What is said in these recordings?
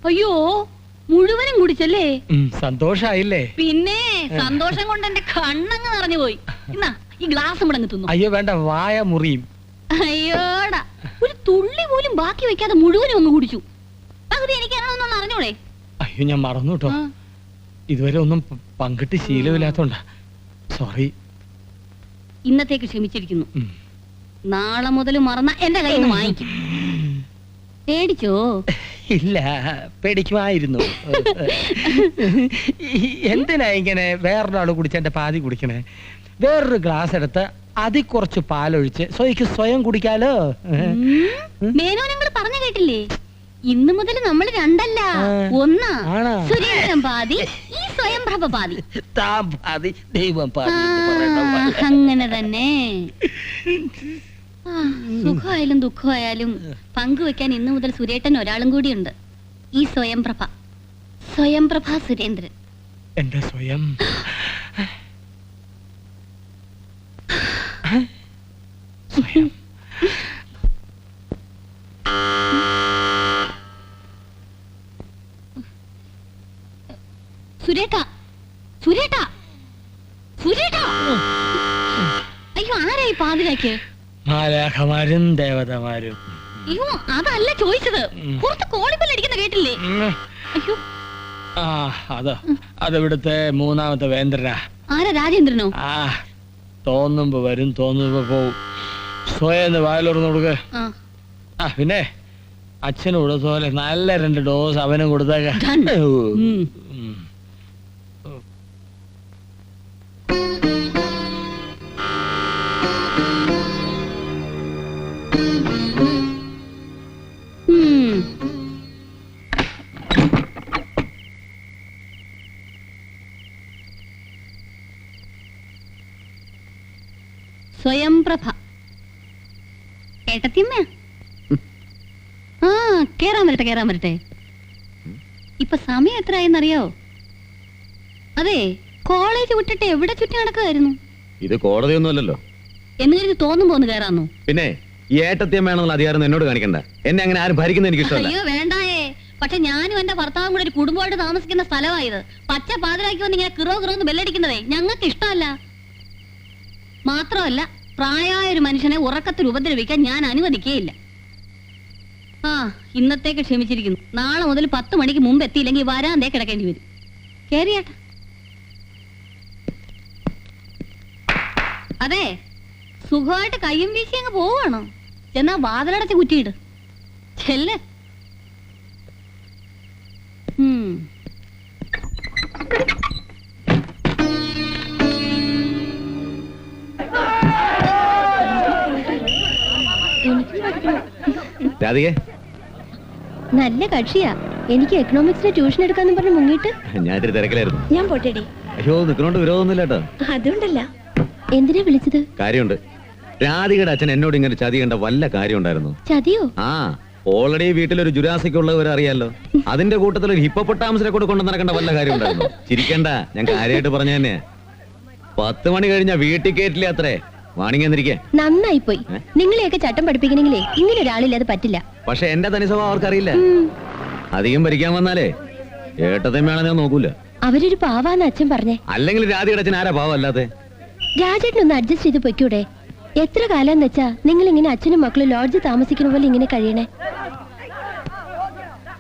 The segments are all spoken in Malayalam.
അയ്യോ, മുഴുവനും കുടിച്ചല്ലേ? സന്തോഷായില്ലേ? പിന്നെ സന്തോഷം കൊണ്ട് എന്റെ കണ്ണങ്ങ് നിറഞ്ഞു പോയി. എന്നാ ഈ ഗ്ലാസ് മുടങ്ങ് തിന്നു. അയ്യോ വേണ്ട, വായ മുറിയും. അയ്യോടാ, ഒരു തുള്ളി പോലും ബാക്കി വെക്കാതെ മുഴുവനും ഒന്ന് കുടിച്ചു. പകുതി എനിക്ക് അറിയണമെന്നൊന്ന് അറിഞ്ഞോളേ. അയ്യോ ഞാൻ മറന്നു കേട്ടോ, ഇതുവരെ ഒന്നും പങ്കിട്ട് ശീലമില്ലാത്തോണ്ടാ. സോറി. ഇന്നത്തേക്ക് ക്ഷമിച്ചിരിക്കുന്നു. നാളെ മുതൽ മറന്ന എന്റെ കയ്യിൽ നിന്ന് വാങ്ങിക്കും. പേടിച്ചോ? ഇല്ല, പേടിക്കുമായിരുന്നു. എന്തിനാ ഇങ്ങനെ വേറൊരാള് കുടിച്ച എന്റെ പാതി കുടിക്കണേ? വേറൊരു ഗ്ലാസ് എടുത്ത് അതിൽ കുറച്ച് പാലൊഴിച്ച് സ്വയം കുടിക്കാലോ. മേനോ നിങ്ങൾ പറഞ്ഞു കേട്ടില്ലേ? ഇന്ന് മുതൽ നമ്മൾ രണ്ടല്ല, ഒന്നാ. സുരേന്ദ്രൻ പാതി, ഈ സ്വയംപ്രഭ പാതി. ദൈവം അങ്ങനെ തന്നെ. സുഖമായാലും ദുഃഖമായാലും പങ്കുവെക്കാൻ ഇന്നു മുതൽ സുരേട്ടൻ ഒരാളും കൂടിയുണ്ട്. ഈ സ്വയംപ്രഭ, സ്വയംപ്രഭ സുരേന്ദ്രൻ. എന്റെ സ്വയം സ്വയം. സുരേട്ടാ, സുരേട്ടാ, സുരേട്ടാ! അയ്യോ, ആരായി പാതിരാക്ക്? മാലാഖമാരും ദേവതമാരും. അയ്യോ, അതല്ല ചോദിച്ചത്. പുറത്ത് കോളിപ്പല്ലടിക്കുന്ന കേട്ടില്ലേ? അയ്യോ, അതിവിടുത്തെ മൂന്നാമത്തെ വേന്ദ്രനാ. ആരാ? രാജേന്ദ്രനോ? തോന്നുമ്പോ വരും, തോന്നുമ്പോ പോവും. സ്വയം വായിലോർന്ന് കൊടുക്ക. പിന്നെ അച്ഛന് കൊടുത്തോലെ നല്ല 2 ഡോസ് അവനും കൊടുത്തേക്ക. സ്വയംപ്രഭ ഏട്ടത്തിയമ്മ. കേറാൻ വരട്ടെ. ഇപ്പൊ സമയം എത്രയെന്നറിയോ? അതെ, കോളേജ് വിട്ടിട്ട് എവിടെ ചുറ്റി നടക്കുമായിരുന്നു? ഇത് കോടതിയൊന്നുമല്ലല്ലോ. എന്ന് കരുതി തോന്നുമ്പോ ഒന്ന് കേറാന്നു? പിന്നെ ഈ ഏട്ടത്തിയമ്മയാണെന്നുള്ള അധികാരം എന്നോട് കാണിക്കണ്ട. എന്നെ അങ്ങനെ ആരും ഭരിക്കുന്ന എനിക്ക് ഇഷ്ടമല്ല. അയ്യോ വേണ്ടായേ. പക്ഷെ ഞാനും എന്റെ ഭർത്താവും കൂടെ ഒരു കുടുംബമായിട്ട് താമസിക്കുന്ന സ്ഥലമായത്. പച്ച പാതിരാക്കി വന്ന് ഇങ്ങനെ കിറോന്ന് ബെല്ലടിക്കുന്നതേ ഞങ്ങൾക്ക് ഇഷ്ടമല്ല. മാത്രമല്ല, പ്രായമായ ഒരു മനുഷ്യനെ ഉറക്കത്തിൽ ഉപദ്രവിക്കാൻ ഞാൻ അനുവദിക്കുകയില്ല. ഇന്നത്തേക്ക് ക്ഷമിച്ചിരിക്കുന്നു. നാളെ മുതൽ 10 മണിക്ക് മുമ്പ് എത്തിയില്ലെങ്കിൽ വരാന്തേ കിടക്കേണ്ടി വരും. കേറിയാട്ടെ. അതെ, സുഖമായിട്ട് കയ്യും വീശി അങ്ങ് പോവാണോ? ചെന്നാ വാതിലടച്ച് കുറ്റിയിട്. ചെല്ലേ. നല്ല കക്ഷിയാ. എനിക്ക് എക്കണോമിക്സിന് ട്യൂഷൻ എടുക്കാന്ന് പറഞ്ഞ് മുങ്ങിട്ട് ഞാൻ തിരക്കിലായിരുന്നു. ഞാൻ പോട്ടേടി. അയ്യോ, നിൽക്കണോണ്ട് വിരോധമൊന്നുമില്ല കേട്ടോ. അതുകൊണ്ടല്ല. എന്തിനാ വിളിച്ചത്? കാര്യമുണ്ട്. രാധികയുടെ അച്ഛൻ എന്നോട് ഇങ്ങനെ ചതി കണ്ട വല്ല കാര്യം ഉണ്ടായിരുന്നു? ചതിയോ? ഓൾറെഡി വീട്ടിലൊരു ജുരാസിക്കുള്ളവരെ അറിയാലോ. അതിന്റെ കൂട്ടത്തിൽ ഒരു ഹിപ്പോപ്പൊട്ടാമസിനെ കൊണ്ട് നടക്കേണ്ട വല്ല കാര്യം ഉണ്ടായിരുന്നു? ചിരിക്കണ്ട, ഞാൻ കാര്യമായിട്ട് പറഞ്ഞു തന്നെ. 10 മണി കഴിഞ്ഞാ വീട്ടിൽ കയറ്റില്ല അത്രേ. നന്നായി പോയി. നിങ്ങളെയൊക്കെ ചട്ടം പഠിപ്പിക്കണെങ്കിലേ ഇങ്ങനെ ഒരാളില്ലാതെ പറ്റില്ല. പക്ഷെ എന്റെ തനി സ്വഭാവം അവർക്കറിയില്ല. അധികം ഭരിക്കാൻ വന്നാലേ ഏട്ടത്തമ്മയാണെന്ന് ഞാൻ നോക്കൂല. അവരൊരു പാവാന്ന് അച്ഛൻ പറഞ്ഞേ. അല്ലെങ്കിൽ രാധികയുടെ അച്ഛൻ ആരാ പാവം അല്ലാതെ? രാജേട്ടനൊന്ന് അഡ്ജസ്റ്റ് ചെയ്ത് പൊയ്ക്കൂടെ? എത്ര കാലം വെച്ചാ നിങ്ങൾ ഇങ്ങനെ അച്ഛനും മക്കളും ലോഡ്ജ് താമസിക്കുന്ന പോലെ ഇങ്ങനെ കഴിയണേ?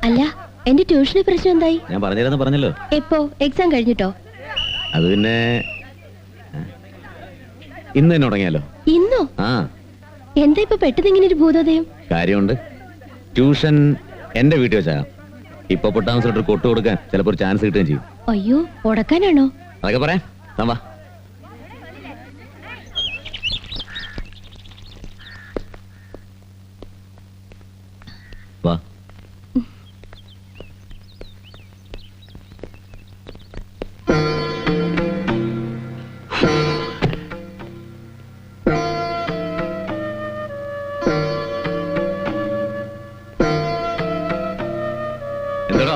അല്ല, എന്റെ ട്യൂഷന് പ്രശ്നം എന്തായി? ഞാൻ പറഞ്ഞിരുന്നു. പറഞ്ഞല്ലോ. എപ്പോ? എക്സാം കഴിഞ്ഞിട്ടോ? അത് പിന്നെ ഇന്ന് തന്നെ തുടങ്ങിയാലോ? ഇന്നോ? എന്താ ഇപ്പൊ പെട്ടെന്ന് ഇങ്ങനെ ഒരു ഭൂതോദയം? കാര്യമുണ്ട്. ട്യൂഷൻ എന്റെ വീട്ടിൽ വെച്ചാ. ഇപ്പൊ പൊട്ടാമസിലോട്ട് കൊട്ടു കൊടുക്കാൻ ചിലപ്പോ ഒരു ചാൻസ് കിട്ടുകയും ചെയ്യും. അയ്യോ, ഉടക്കാനാണോ? അതൊക്കെ പറയാം. വാ. വാ.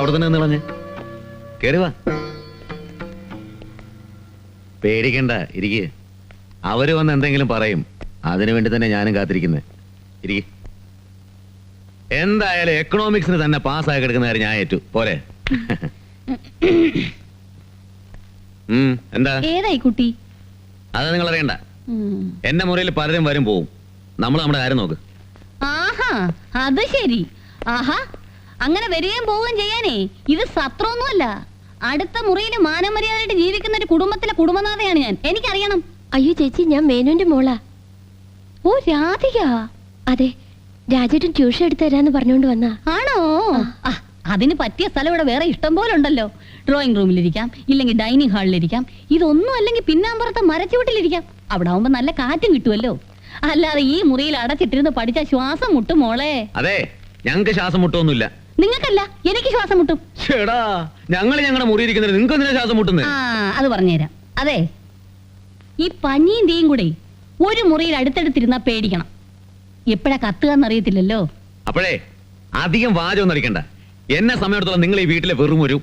അവിടെ തന്നെ കളഞ്ഞ് കേറി വാ. പേടിക്കണ്ട, ഇരിക്കുക. അവര് വന്ന് എന്തെങ്കിലും പറയും, അതിനു വേണ്ടി തന്നെ ഞാനും കാത്തിരിക്കുന്നത്. ഇരിക്കുക. എന്തായാലും എക്കണോമിക്സിന് തന്നെ പാസ്സായി കിടക്കുന്ന കാര്യം ഞാൻ ഏറ്റു. പോരെ? എന്താ ഏതായി കുട്ടി? അത് നിങ്ങൾ അറിയണ്ട. എന്റെ മുറിയിൽ പലരും വരും പോവും. നമ്മൾ നമ്മുടെ കാര്യം നോക്ക്. ആഹാ, അത് ശരി. ആഹാ, അങ്ങനെ വരികയും പോവുകയും ചെയ്യാനേ ഇത് സത്രമൊന്നുമല്ല. അടുത്ത മുറിയിൽ മാനമര്യാദയായിട്ട് ജീവിക്കുന്ന ഒരു കുടുംബത്തിലെ കുടുംബനാഥയാണ് ഞാൻ. എനിക്കറിയണം. അയ്യോ ചേച്ചി, ഞാൻ മേനോന്റെ മോളാ. ഓ രാധിക. അതെ, രാജേട്ടൻ ട്യൂഷൻ എടുത്തു തരാന്ന് പറഞ്ഞുകൊണ്ട് വന്നാ. ആണോ? അതിന് പറ്റിയ സ്ഥലം ഇവിടെ വേറെ ഇഷ്ടം പോലെ ഉണ്ടല്ലോ. ഡ്രോയിങ് റൂമിലിരിക്കാം, ഇല്ലെങ്കിൽ ഡൈനിങ് ഹാളിലിരിക്കാം, ഇതൊന്നും അല്ലെങ്കിൽ പിന്നാമ്പുറത്തെ മരച്ചുവട്ടിലിരിക്കാം. അവിടെ ആവുമ്പോ നല്ല കാറ്റും കിട്ടുമല്ലോ. അല്ലാതെ ഈ മുറിയിൽ അടച്ചിട്ടിരുന്ന് പഠിച്ച ശ്വാസം മുട്ടും മോളെ. അതെ, ഞങ്ങൾക്ക് ശ്വാസം മുട്ടൊന്നുമില്ല. നിങ്ങൾക്കല്ല, എനിക്ക് ശ്വാസം മുട്ടും. ഞങ്ങൾ ഞങ്ങളുടെ മുറി ഇരിക്കുന്നത് നിങ്ങൾക്ക് എന്തിനാ ശ്വാസം മുട്ടുന്നത്? അത് പറഞ്ഞുതരാം. അതെ, ഈ പഞ്ഞിയും തീയും കൂടെ ഒരു മുറിയിൽ അടുത്തടുത്തിരുന്നാ പേടിക്കണം. എപ്പോഴാ കത്തുകയെന്നറിയത്തില്ലല്ലോ. അപ്പോഴേ അധികം വാചൊന്നും അടിക്കണ്ട. എന്നെ സമയത്തോളം നിങ്ങൾ ഈ വീട്ടിലെ വെറും ഒരു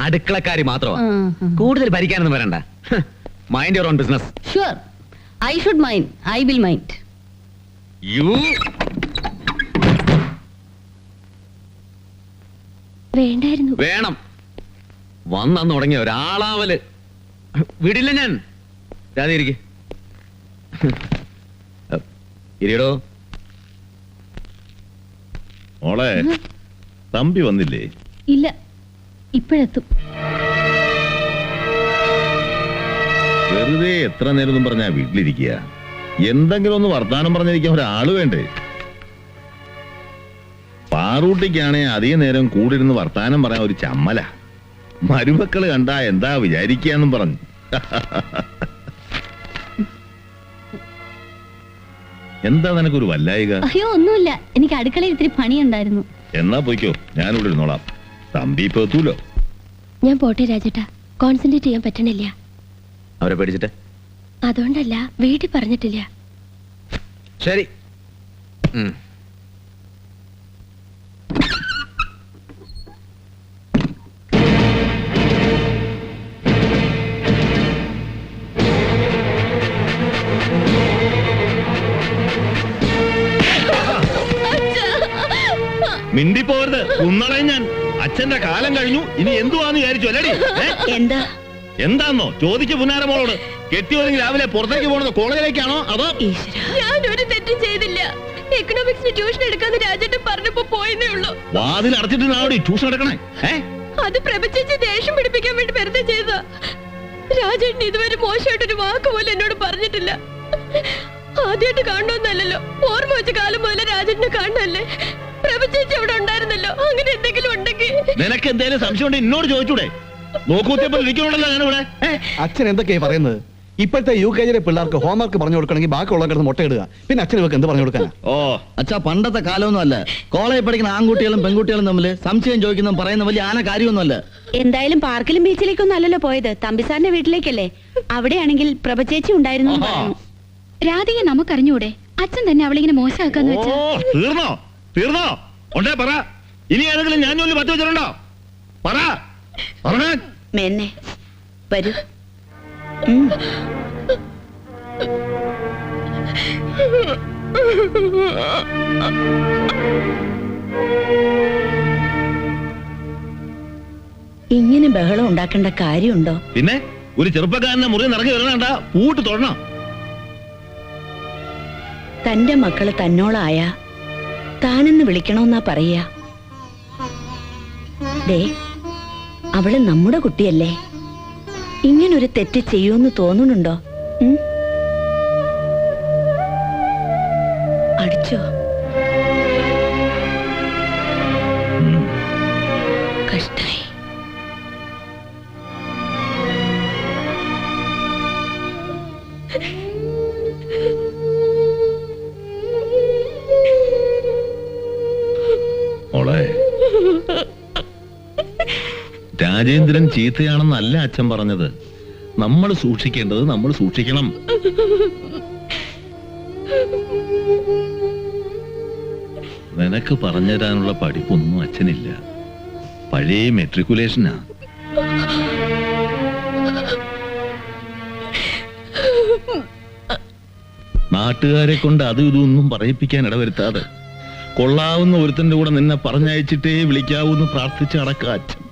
അടുക്കളക്കാരി മാത്രമാണ്. കൂടുതൽ ഭരിക്കാനൊന്നും വരണ്ട. Mind your own business. Sure, I should mind. I will mind. You വേണ്ടായിരുന്നു. വേണം. വന്നു തുടങ്ങിയ ഒരാളാവല് വിടില്ല ഞാൻ. ഇരിക്കേ ഇരിയടോ. മോളെ, തമ്പി വന്നില്ലേ? ഇല്ല, ഇപ്പോഴെത്തും. വെറുതെ എത്ര നേരം പറഞ്ഞാ വീട്ടിലിരിക്കുക? എന്തെങ്കിലും ഒന്ന് വർത്താനം പറഞ്ഞിരിക്കാൻ ഒരാള് വേണ്ടേ? പാറൂട്ടിക്കാണെ അധികം നേരം കൂടിരുന്ന് വർത്താനം പറയാൻ ഒരു ചമ്മല. മരുമക്കള് കണ്ടാ എന്താ വിചാരിക്കാന്നും പറഞ്ഞു. എന്താ നിനക്കൊരു വല്ലായിക? അയ്യോ ഒന്നുമില്ല, എനിക്ക് അടുക്കളയിൽ ഇത്തിരി പണിയുണ്ടായിരുന്നു. എന്നാ പോയിക്കോ, ഞാനിവിടെ ഇരുന്നോളാം. തമ്പി ഇപ്പൊ എത്തൂലോ. ഞാൻ പോട്ടെ രാജേട്ടാ, കോൺസെൻട്രേറ്റ് ചെയ്യാൻ പറ്റണില്ല. അവരെ പേടിച്ചിട്ട്? അതുകൊണ്ടല്ല, വീട്ടിൽ പറഞ്ഞിട്ടില്ല. ശരി. മിണ്ടിപ്പോരുത്, കുന്നളയും ഞാൻ. അച്ഛന്റെ കാലം കഴിഞ്ഞു, ഇനി എന്തുവാന്ന് വിചാരിച്ചു അല്ലേടി? എന്താ എന്താന്നോ ചോദിച്ചു പുന്നാരമോളോട്. കെട്ടിയോരെങ്കിൽ രാവിലെ പുറത്തേക്ക് പോണത് കോളേജിലേക്കാണോ അതോ? ഞാൻ ഒരു തെറ്റും ചെയ്തില്ല. എക്കണോമിക്സിന് ട്യൂഷൻ എടുക്കാന്ന് രാജേട്ടൻ പറഞ്ഞപ്പോ പോയെന്നേ ഉള്ളൂ. വാതിൽ അടച്ചിട്ട് നാളെ ട്യൂഷൻ എടുക്കണേ? അത് പ്രഭചേച്ചി ദേഷ്യം പിടിപ്പിക്കാൻ വേണ്ടി വെറുതെ ചെയ്തതാ. രാജേട്ടൻ ഇതുവരെ മോശമായിട്ടൊരു വാക്ക് പോലും എന്നോട് പറഞ്ഞിട്ടില്ല. ആദ്യമായിട്ട് കാണണമെന്നല്ലോ, ഓർമ്മ വെച്ച കാലം മുതലേ രാജേട്ടനെ കാണണല്ലേ. പ്രഭചേച്ചി അവിടെ ഉണ്ടായിരുന്നല്ലോ. അങ്ങനെ എന്തെങ്കിലും ഉണ്ടെങ്കിൽ നിനക്ക് എന്തെങ്കിലും സംശയം ഉണ്ട് എന്നോട് ചോദിച്ചൂടെ? നോക്കൂത്തിയപ്പോൾ ഇരിക്കണല്ലോ ഞാനിവിടെ. അച്ഛൻ എന്തൊക്കെയാ പറയുന്നത്? ഇപ്പോഴത്തെ UKG പിള്ളേർക്ക് ഹോംവർക്ക് പറഞ്ഞു കൊടുക്കണമെങ്കിൽ ബാക്കിയുള്ള കിടന്ന് മുട്ടയിടുക. പിന്നെ അച്ഛൻ ഇവർക്ക് എന്ത് പറഞ്ഞു കൊടുക്കാനാ? ഓ അച്ഛാ, പണ്ടത്തെ കാലമൊന്നും അല്ല. കോളേജിൽ പഠിക്കുന്ന ആൺകുട്ടികളും പെൺകുട്ടികളും തമ്മിൽ സംശയം ചോദിക്കുന്ന പറയുന്ന വലിയ ആന കാര്യമൊന്നുമല്ല. എന്തായാലും പാർക്കിലും ബീച്ചിലേക്കൊന്നും അല്ലല്ലോ പോയത്, തമ്പിസാറിന്റെ വീട്ടിലേക്കല്ലേ. അവിടെയാണെങ്കിൽ പ്രഭചേച്ചി ഉണ്ടായിരുന്നു. രാധിക നമുക്കറിഞ്ഞൂടെ? അച്ഛൻ തന്നെ അവളിങ്ങനെ മോശമാക്കാന്ന് വെച്ചാ. തീർന്നോ? തീർന്നോ? ഉണ്ടേ പറ. ഇനി ഏതെങ്കിലും ഞാൻ ജോലി പത്ത് വെച്ചിട്ടുണ്ടോ? പറ. മേന്നെ വരൂ. ഇങ്ങനെ ബഹളം ഉണ്ടാക്കേണ്ട കാര്യമുണ്ടോ? പിന്നെ ഒരു ചെറുപ്പക്കാരനെ മുറി നിറങ്ങി വരണണ്ട, പൂട്ട് തൊടണം. തന്റെ മക്കള് തന്നോളായ താനെന്ന് വിളിക്കണമെന്നാ പറയാ. ദേ, അവള് നമ്മുടെ കുട്ടിയല്ലേ. ഇങ്ങനൊരു തെറ്റ് ചെയ്യുമെന്ന് തോന്നുന്നുണ്ടോ? അടിച്ചോ? കഷ്ടായി. മോളെ, രാജേന്ദ്രൻ ചീത്തയാണെന്നല്ല അച്ഛൻ പറഞ്ഞത്. നമ്മൾ സൂക്ഷിക്കേണ്ടത് നമ്മൾ സൂക്ഷിക്കണം. നിനക്ക് പറഞ്ഞുതരാനുള്ള പഠിപ്പൊന്നും അച്ഛനില്ല. പഴയ മെട്രിക്കുലേഷനാ. നാട്ടുകാരെ കൊണ്ട് അതും ഇതൊന്നും പറയിപ്പിക്കാൻ ഇടവരുത്താതെ കൊള്ളാവുന്ന ഒരുത്തന്റെ കൂടെ നിന്നെ പറഞ്ഞയച്ചിട്ടേ വിളിക്കാവൂന്ന് പ്രാർത്ഥിച്ച് അടക്ക അച്ഛൻ.